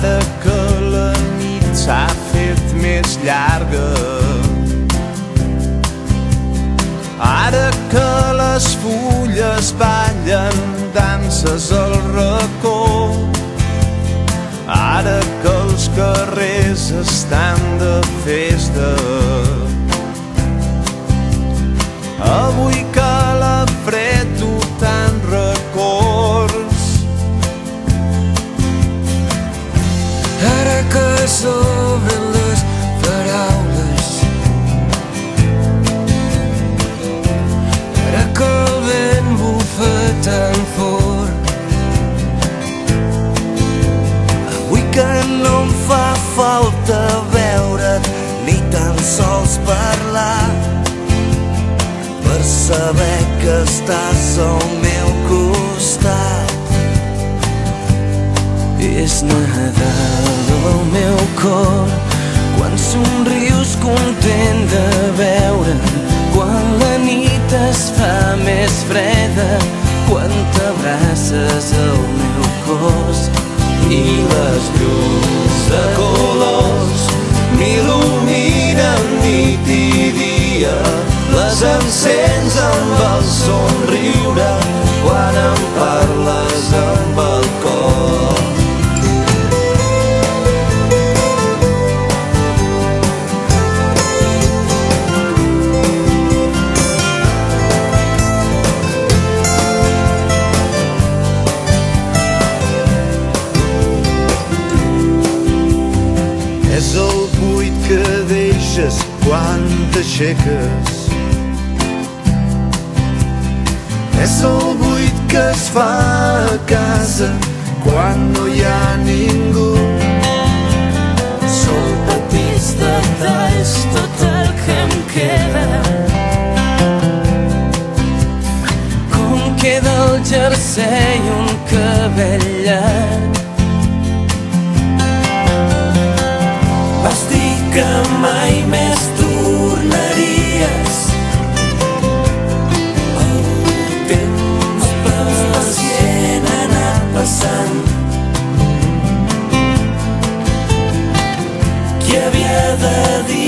Ara que la nit s'ha fet més llarga, ara que les fulles ballen danses al racó, ara que els carrers estan de festa, avui que la fred tu tan records, ara que s'obren les paraules, ara que el vent bufa tan fort, avui que no em fa falta veure't ni tan sols parlar, per saber que estàs al meu costat. És Nadal al meu cor, quan somrius content de veure'm, quan la nit es fa més freda, quan t'abraces al meu cos i les llums de colors m'il·luminen nit i dia, les encens amb el somriure quan em parles amb el cor. És el buit que deixes quan t'aixeques, és el buit que es fa a casa quan no hi ha ningú. Són petits detalls tot el que em queda, com queda el jersei jersei i un cabell llarg. Vas dir que mai més tornaries. El temps pacient ha anat passant. Qui havia de dir